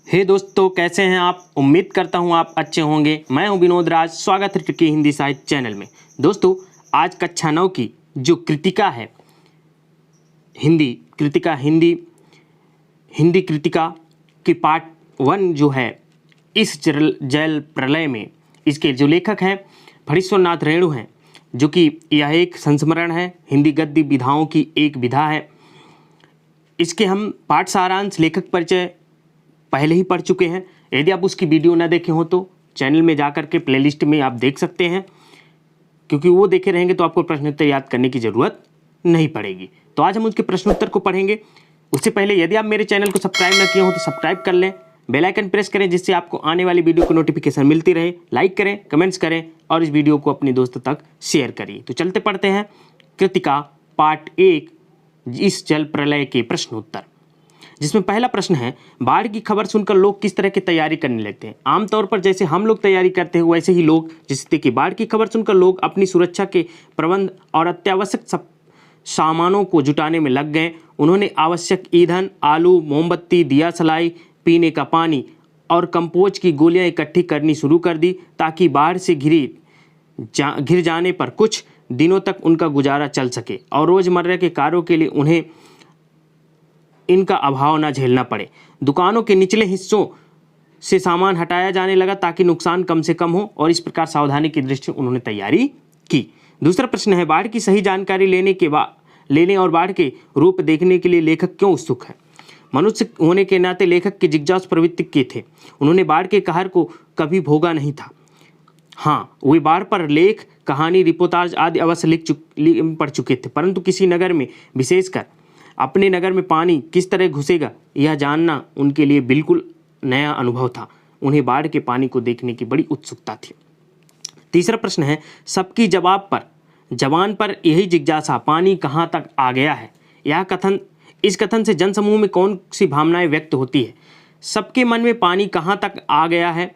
हे दोस्तों, कैसे हैं आप। उम्मीद करता हूं आप अच्छे होंगे। मैं हूं विनोद राज। स्वागत है ट्रिकी हिंदी साहित्य चैनल में। दोस्तों, आज कक्षा 9 की जो कृतिका है, हिंदी कृतिका की पार्ट 1 जो है, इस जल प्रलय में, इसके जो लेखक हैं फणीश्वर नाथ रेणु हैं, जो कि यह एक संस्मरण है, हिंदी गद्य विधाओं की एक विधा है। इसके हम पाठ सारांश, लेखक परिचय पहले ही पढ़ चुके हैं। यदि आप उसकी वीडियो ना देखे हो तो चैनल में जाकर के प्लेलिस्ट में आप देख सकते हैं, क्योंकि वो देखे रहेंगे तो आपको प्रश्नोत्तर याद करने की ज़रूरत नहीं पड़ेगी। तो आज हम उसके प्रश्नोत्तर को पढ़ेंगे। उससे पहले यदि आप मेरे चैनल को सब्सक्राइब ना किए हो तो सब्सक्राइब कर लें, बेल आइकन प्रेस करें, जिससे आपको आने वाली वीडियो की नोटिफिकेशन मिलती रहे। लाइक करें, कमेंट्स करें और इस वीडियो को अपने दोस्तों तक शेयर करिए। तो चलते पढ़ते हैं कृतिका पार्ट 1, इस जल प्रलय के प्रश्नोत्तर, जिसमें पहला प्रश्न है, बाढ़ की खबर सुनकर लोग किस तरह की तैयारी करने लगते हैं। आमतौर पर जैसे हम लोग तैयारी करते हैं, वैसे ही लोग, जिससे कि बाढ़ की खबर सुनकर लोग अपनी सुरक्षा के प्रबंध और अत्यावश्यक सामानों को जुटाने में लग गए। उन्होंने आवश्यक ईंधन, आलू, मोमबत्ती, दिया सलाई, पीने का पानी और कंपोज की गोलियां इकट्ठी करनी शुरू कर दी, ताकि बाढ़ से घिर जाने पर कुछ दिनों तक उनका गुजारा चल सके और रोज़मर्रा के कार्यों के लिए उन्हें इनका अभाव न झेलना पड़े। दुकानों के निचले हिस्सों से सामान हटाया जाने लगा ताकि नुकसान कम से कम हो, और इस प्रकार सावधानी की दृष्टि से उन्होंने तैयारी की। दूसरा प्रश्न है, बाढ़ की सही जानकारी लेने और बाढ़ के रूप देखने के लिए लेखक क्यों उत्सुक है। मनुष्य होने के नाते लेखक की जिज्ञासु प्रवृत्ति के थे। उन्होंने बाढ़ के कहर को कभी भोगा नहीं था। हाँ, वे बाढ़ पर लेख, कहानी, रिपोर्टाज आदि अवश्य पढ़ चुके थे, परंतु किसी नगर में, विशेषकर अपने नगर में पानी किस तरह घुसेगा, यह जानना उनके लिए बिल्कुल नया अनुभव था। उन्हें बाढ़ के पानी को देखने की बड़ी उत्सुकता थी। तीसरा प्रश्न है, सबकी जबान पर यही जिज्ञासा, पानी कहाँ तक आ गया है। इस कथन से जनसमूह में कौन सी भावनाएं व्यक्त होती है। सबके मन में पानी कहाँ तक आ गया है,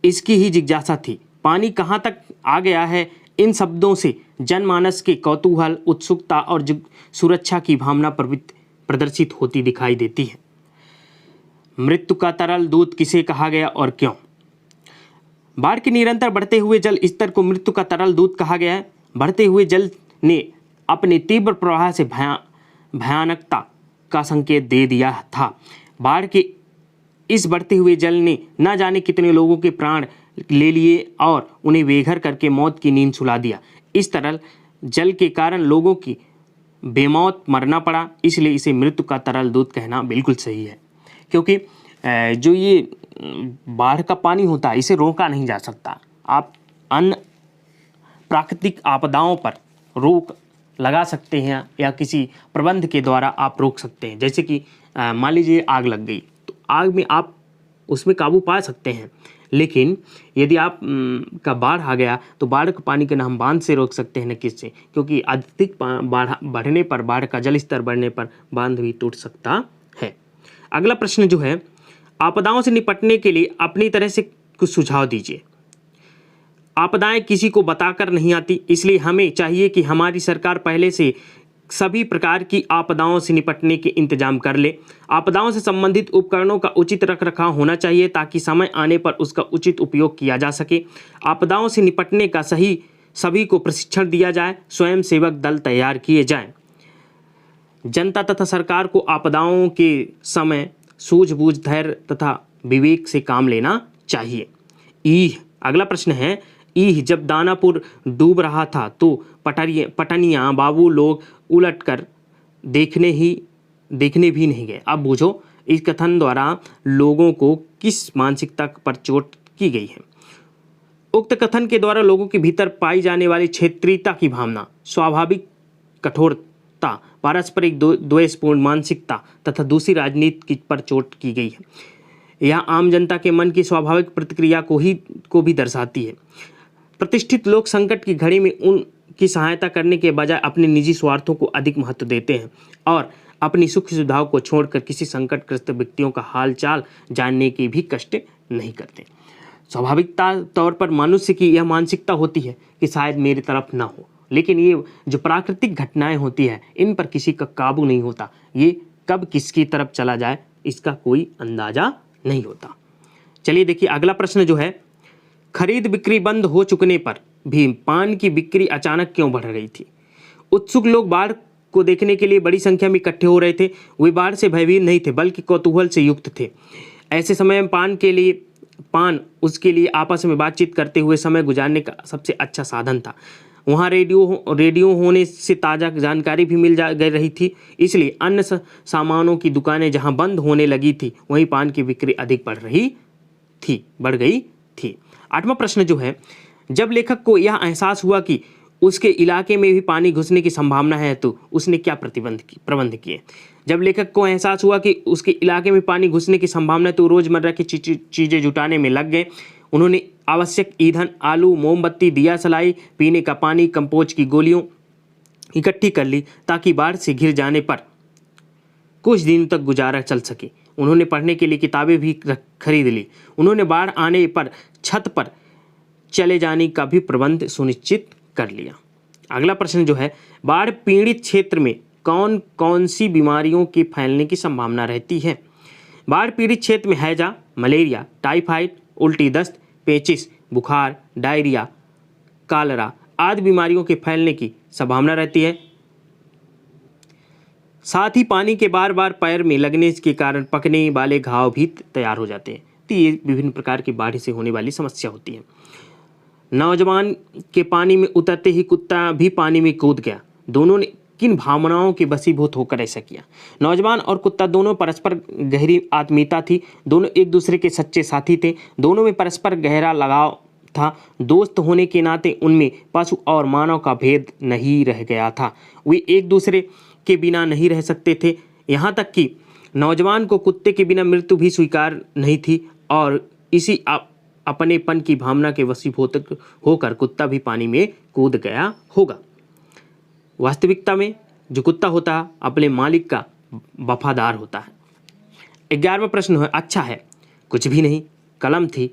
इसकी ही जिज्ञासा थी। पानी कहाँ तक आ गया है, इन शब्दों से जनमानस के कौतूहल, उत्सुकता और सुरक्षा की भावना प्रदर्शित होती दिखाई देती है। मृत्यु का तरल दूत किसे कहा गया और क्यों। बाढ़ के निरंतर बढ़ते हुए जल स्तर को मृत्यु का तरल दूत कहा गया है। बढ़ते हुए जल ने अपने तीव्र प्रवाह से भयानकता का संकेत दे दिया था। बाढ़ के इस बढ़ते हुए जल ने न जाने कितने लोगों के प्राण ले लिए और उन्हें बेघर करके मौत की नींद सुला दिया। इस तरल जल के कारण लोगों की बेमौत मरना पड़ा, इसलिए इसे मृत्यु का तरल दूत कहना बिल्कुल सही है। क्योंकि जो ये बाढ़ का पानी होता है, इसे रोका नहीं जा सकता। आप अन्य प्राकृतिक आपदाओं पर रोक लगा सकते हैं या किसी प्रबंध के द्वारा आप रोक सकते हैं। जैसे कि मान लीजिए आग लग गई, तो आग में आप उसमें काबू पा सकते हैं, लेकिन यदि आप का बाढ़ आ गया तो बाढ़ के पानी को न हम बांध से रोक सकते हैं न किससे, क्योंकि अधिक बढ़ने पर, बाढ़ का जल स्तर बढ़ने पर बांध भी टूट सकता है। अगला प्रश्न जो है, आपदाओं से निपटने के लिए अपनी तरह से कुछ सुझाव दीजिए। आपदाएं किसी को बताकर नहीं आती, इसलिए हमें चाहिए कि हमारी सरकार पहले से सभी प्रकार की आपदाओं से निपटने के इंतजाम कर ले। आपदाओं से संबंधित उपकरणों का उचित रखरखाव होना चाहिए, ताकि समय आने पर उसका उचित उपयोग किया जा सके। आपदाओं से निपटने का सभी को प्रशिक्षण दिया जाए। स्वयं सेवक दल तैयार किए जाएं। जनता तथा सरकार को आपदाओं के समय सूझबूझ, धैर्य तथा विवेक से काम लेना चाहिए। अगला प्रश्न है, जब दानापुर डूब रहा था तो पटनिया बाबू लोग उलटकर देखने भी नहीं गए। अब बूझो, इस कथन द्वारा लोगों को किस मानसिकता पर चोट की गई है। उक्त कथन के द्वारा लोगों के भीतर पाई जाने वाली क्षेत्रीयता की भावना, स्वाभाविक कठोरता, पारस्परिक द्वेषपूर्ण मानसिकता तथा दूसरी राजनीति पर चोट की गई है। यह आम जनता के मन की स्वाभाविक प्रतिक्रिया को भी दर्शाती है। प्रतिष्ठित लोग संकट की घड़ी में उनकी सहायता करने के बजाय अपने निजी स्वार्थों को अधिक महत्व देते हैं और अपनी सुख सुविधाओं को छोड़कर किसी संकटग्रस्त व्यक्तियों का हाल चाल जानने की भी कष्ट नहीं करते। स्वाभाविकता तौर पर मनुष्य की यह मानसिकता होती है कि शायद मेरी तरफ ना हो, लेकिन ये जो प्राकृतिक घटनाएं होती है, इन पर किसी का काबू नहीं होता। ये कब किसकी तरफ चला जाए इसका कोई अंदाजा नहीं होता। चलिए देखिए अगला प्रश्न जो है, खरीद बिक्री बंद हो चुकने पर भी पान की बिक्री अचानक क्यों बढ़ रही थी? उत्सुक लोग बाढ़ को देखने के लिए बड़ी संख्या में इकट्ठे हो रहे थे। वे बाढ़ से भयभीत नहीं थे बल्कि कौतूहल से युक्त थे। ऐसे समय में पान उसके लिए आपस में बातचीत करते हुए समय गुजारने का सबसे अच्छा साधन था। वहाँ रेडियो होने से ताज़ा जानकारी भी मिल रही थी, इसलिए अन्य सामानों की दुकानें जहाँ बंद होने लगी थी वहीं पान की बिक्री अधिक बढ़ गई थी। 8वां प्रश्न जो है, जब लेखक को यह एहसास हुआ कि उसके इलाके में भी पानी घुसने की संभावना है तो उसने क्या प्रबंध किए? जब लेखक को एहसास हुआ कि उसके इलाके में पानी घुसने की संभावना है तो रोजमर्रा की चीजें जुटाने में लग गए। उन्होंने आवश्यक ईंधन, आलू, मोमबत्ती, दिया सलाई, पीने का पानी, कंपोज की गोलियों इकट्ठी कर ली ताकि बाढ़ से घिर जाने पर कुछ दिन तक गुजारा चल सके। उन्होंने पढ़ने के लिए किताबें भी खरीद ली। उन्होंने बाढ़ आने पर छत पर चले जाने का भी प्रबंध सुनिश्चित कर लिया। अगला प्रश्न जो है, बाढ़ पीड़ित क्षेत्र में कौन कौन सी बीमारियों के फैलने की संभावना रहती है? बाढ़ पीड़ित क्षेत्र में हैजा, मलेरिया, टाइफाइड, उल्टी दस्त, पेचिश, बुखार, डायरिया, कालरा आदि बीमारियों के फैलने की संभावना रहती है। साथ ही पानी के बार बार पैर में लगने के कारण पकने वाले घाव भी तैयार हो जाते हैं। तो ये विभिन्न प्रकार की बाढ़ से होने वाली समस्या होती है। नौजवान के पानी में उतरते ही कुत्ता भी पानी में कूद गया। दोनों ने किन भावनाओं के वशीभूत होकर ऐसा किया? नौजवान और कुत्ता दोनों परस्पर गहरी आत्मीयता थी। दोनों एक दूसरे के सच्चे साथी थे। दोनों में परस्पर गहरा लगाव था। दोस्त होने के नाते उनमें पशु और मानव का भेद नहीं रह गया था। वे एक दूसरे के बिना नहीं रह सकते थे। यहाँ तक कि नौजवान को कुत्ते के बिना मृत्यु भी स्वीकार नहीं थी और इसी अपनेपन की भावना के वशीभूत होकर कुत्ता भी पानी में कूद गया होगा। वास्तविकता में जो कुत्ता होता है अपने मालिक का वफादार होता है। 11वां प्रश्न है, अच्छा है कुछ भी नहीं, कलम थी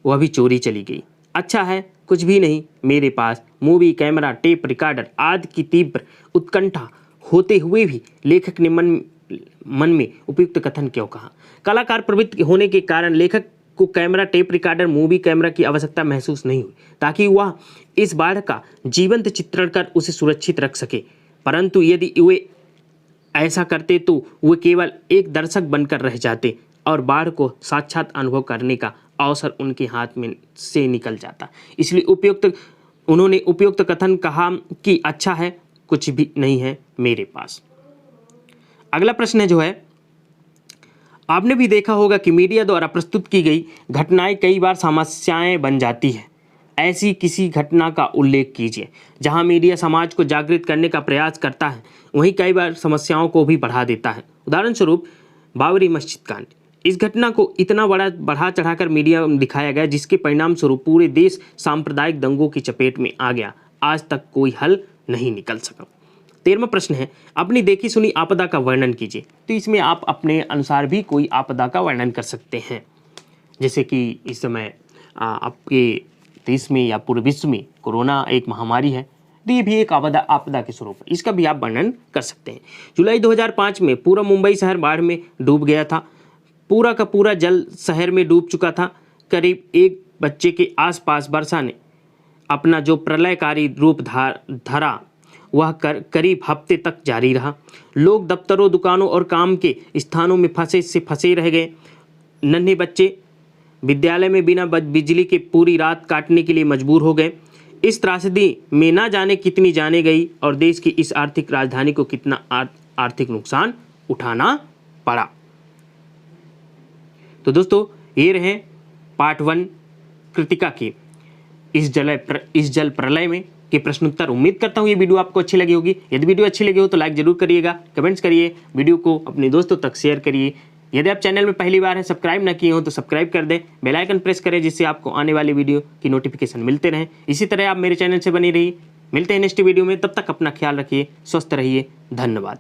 वह भी चोरी चली गई। अच्छा है कुछ भी नहीं, मेरे पास मूवी, कैमरा, टेप रिकॉर्डर आदि की तीव्र उत्कंठा होते हुए भी लेखक ने मन में उपयुक्त कथन क्यों कहा? कलाकार प्रवृत्ति होने के कारण लेखक को camera, tape recorder, movie camera की आवश्यकता महसूस नहीं हुई ताकि वह इस बाढ़ का जीवंत चित्रण कर उसे सुरक्षित रख सके। परंतु यदि वे ऐसा करते तो वे केवल एक दर्शक बनकर रह जाते और बाढ़ को साक्षात अनुभव करने का अवसर उनके हाथ में से निकल जाता। इसलिए उन्होंने उपयुक्त कथन कहा कि अच्छा है कुछ भी नहीं है मेरे पास। अगला प्रश्न जो है, आपने भी देखा होगा कि मीडिया द्वारा प्रस्तुत की गई घटनाएं कई बार समस्याएं बन जाती है। ऐसी किसी घटना का उल्लेख कीजिए जहां मीडिया समाज को जागृत करने का प्रयास करता है वहीं कई बार समस्याओं को भी बढ़ा देता है। उदाहरण स्वरूप बाबरी मस्जिद कांड। इस घटना को इतना बढ़ा चढ़ाकर मीडिया में दिखाया गया जिसके परिणाम स्वरूप पूरे देश सांप्रदायिक दंगों की चपेट में आ गया। आज तक कोई हल नहीं निकल सका। 13वां प्रश्न है, अपनी देखी सुनी आपदा का वर्णन कीजिए। तो इसमें आप अपने अनुसार भी कोई आपदा का वर्णन कर सकते हैं, जैसे कि इस समय आपके देश में या पूरे विश्व में कोरोना एक महामारी है, तो ये भी एक आपदा के स्वरूप है, इसका भी आप वर्णन कर सकते हैं। जुलाई 2005 में पूरा मुंबई शहर बाढ़ में डूब गया था। पूरा का पूरा जल शहर में डूब चुका था। करीब 1 बच्चे के आसपास वर्षा ने अपना जो प्रलयकारी रूप धरा वह करीब हफ्ते तक जारी रहा। लोग दफ्तरों, दुकानों और काम के स्थानों में फंसे रह गए। नन्हे बच्चे विद्यालय में बिना बिजली के पूरी रात काटने के लिए मजबूर हो गए। इस त्रासदी में ना जाने कितनी जाने गई और देश की इस आर्थिक राजधानी को कितना आर्थिक नुकसान उठाना पड़ा। तो दोस्तों ये रहे पार्ट 1 कृतिका की इस जल प्रलय में के प्रश्न उत्तर। उम्मीद करता हूँ ये वीडियो आपको अच्छी लगी होगी। यदि वीडियो अच्छी लगी हो तो लाइक जरूर करिएगा, कमेंट्स करिए, वीडियो को अपने दोस्तों तक शेयर करिए। यदि आप चैनल में पहली बार है सब्सक्राइब ना किए हो तो सब्सक्राइब कर दें, बेल आइकन प्रेस करें जिससे आपको आने वाली वीडियो की नोटिफिकेशन मिलते रहें। इसी तरह आप मेरे चैनल से बने रहिए। मिलते हैं नेक्स्ट वीडियो में, तब तक अपना ख्याल रखिए, स्वस्थ रहिए, धन्यवाद।